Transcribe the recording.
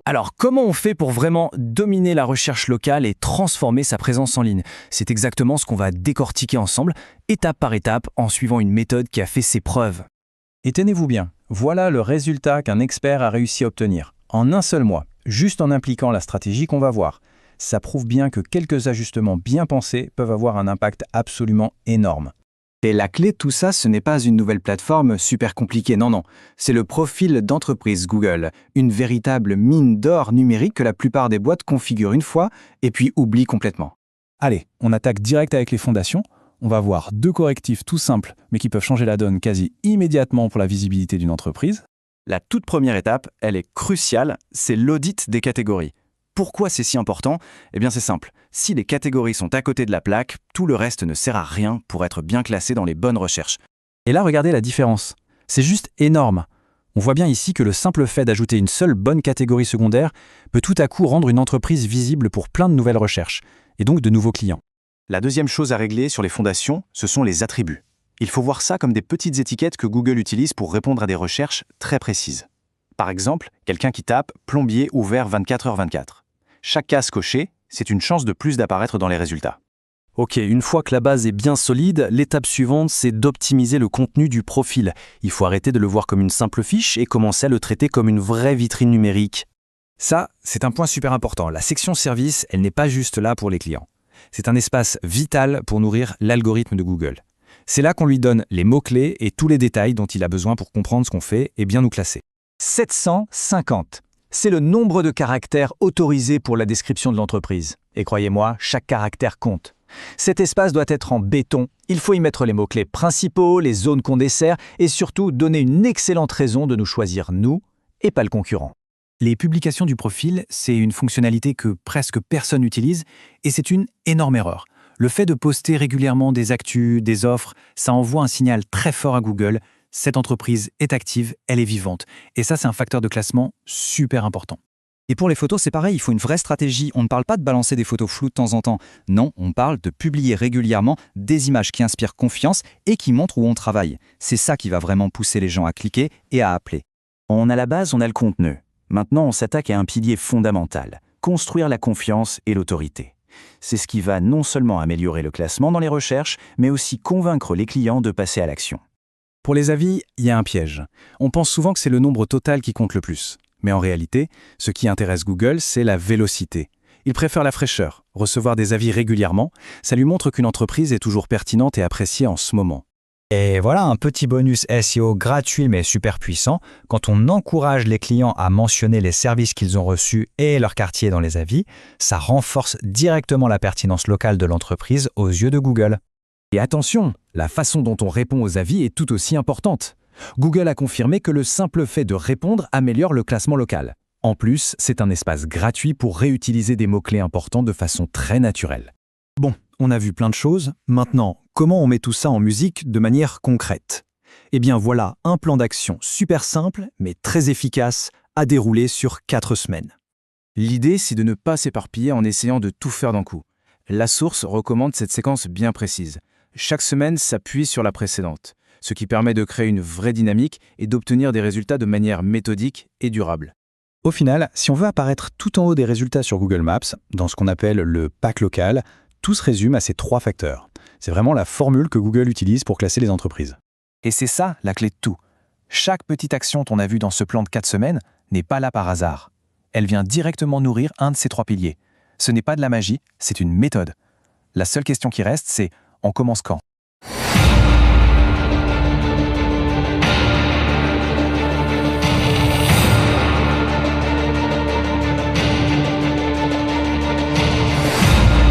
Alors, comment on fait pour vraiment dominer la recherche locale et transformer sa présence en ligne? C'est exactement ce qu'on va décortiquer ensemble, étape par étape, en suivant une méthode qui a fait ses preuves. Et tenez-vous bien, voilà le résultat qu'un expert a réussi à obtenir. En un seul mois, juste en impliquant la stratégie qu'on va voir. Ça prouve bien que quelques ajustements bien pensés peuvent avoir un impact absolument énorme. Et la clé de tout ça, ce n'est pas une nouvelle plateforme super compliquée, non. C'est le profil d'entreprise Google, une véritable mine d'or numérique que la plupart des boîtes configurent une fois et puis oublient complètement. Allez, on attaque direct avec les fondations. On va voir 2 correctifs tout simples, mais qui peuvent changer la donne quasi immédiatement pour la visibilité d'une entreprise. La toute première étape, elle est cruciale, c'est l'audit des catégories. Pourquoi c'est si important? Eh bien c'est simple, si les catégories sont à côté de la plaque, tout le reste ne sert à rien pour être bien classé dans les bonnes recherches. Et là, regardez la différence. C'est juste énorme. On voit bien ici que le simple fait d'ajouter une seule bonne catégorie secondaire peut tout à coup rendre une entreprise visible pour plein de nouvelles recherches, et donc de nouveaux clients. La deuxième chose à régler sur les fondations, ce sont les attributs. Il faut voir ça comme des petites étiquettes que Google utilise pour répondre à des recherches très précises. Par exemple, quelqu'un qui tape « plombier ouvert 24h24 ». Chaque case cochée, c'est une chance de plus d'apparaître dans les résultats. Ok, une fois que la base est bien solide, l'étape suivante, c'est d'optimiser le contenu du profil. Il faut arrêter de le voir comme une simple fiche et commencer à le traiter comme une vraie vitrine numérique. Ça, c'est un point super important. La section service, elle n'est pas juste là pour les clients. C'est un espace vital pour nourrir l'algorithme de Google. C'est là qu'on lui donne les mots-clés et tous les détails dont il a besoin pour comprendre ce qu'on fait et bien nous classer. 750. C'est le nombre de caractères autorisés pour la description de l'entreprise. Et croyez-moi, chaque caractère compte. Cet espace doit être en béton. Il faut y mettre les mots-clés principaux, les zones qu'on dessert et surtout donner une excellente raison de nous choisir nous et pas le concurrent. Les publications du profil, c'est une fonctionnalité que presque personne n'utilise et c'est une énorme erreur. Le fait de poster régulièrement des actus, des offres, ça envoie un signal très fort à Google. Cette entreprise est active, elle est vivante. Et ça, c'est un facteur de classement super important. Et pour les photos, c'est pareil, il faut une vraie stratégie. On ne parle pas de balancer des photos floues de temps en temps. Non, on parle de publier régulièrement des images qui inspirent confiance et qui montrent où on travaille. C'est ça qui va vraiment pousser les gens à cliquer et à appeler. On a la base, on a le contenu. Maintenant, on s'attaque à un pilier fondamental, construire la confiance et l'autorité. C'est ce qui va non seulement améliorer le classement dans les recherches, mais aussi convaincre les clients de passer à l'action. Pour les avis, il y a un piège. On pense souvent que c'est le nombre total qui compte le plus. Mais en réalité, ce qui intéresse Google, c'est la vélocité. Il préfère la fraîcheur. Recevoir des avis régulièrement, ça lui montre qu'une entreprise est toujours pertinente et appréciée en ce moment. Et voilà un petit bonus SEO gratuit mais super puissant. Quand on encourage les clients à mentionner les services qu'ils ont reçus et leur quartier dans les avis, ça renforce directement la pertinence locale de l'entreprise aux yeux de Google. Et attention, la façon dont on répond aux avis est tout aussi importante. Google a confirmé que le simple fait de répondre améliore le classement local. En plus, c'est un espace gratuit pour réutiliser des mots-clés importants de façon très naturelle. Bon, on a vu plein de choses. Maintenant, comment on met tout ça en musique de manière concrète? Eh bien voilà un plan d'action super simple, mais très efficace, à dérouler sur 4 semaines. L'idée, c'est de ne pas s'éparpiller en essayant de tout faire d'un coup. La source recommande cette séquence bien précise. Chaque semaine s'appuie sur la précédente, ce qui permet de créer une vraie dynamique et d'obtenir des résultats de manière méthodique et durable. Au final, si on veut apparaître tout en haut des résultats sur Google Maps, dans ce qu'on appelle le pack local, tout se résume à ces 3 facteurs. C'est vraiment la formule que Google utilise pour classer les entreprises. Et c'est ça la clé de tout. Chaque petite action qu'on a vue dans ce plan de 4 semaines n'est pas là par hasard. Elle vient directement nourrir un de ces 3 piliers. Ce n'est pas de la magie, c'est une méthode. La seule question qui reste, c'est on commence quand?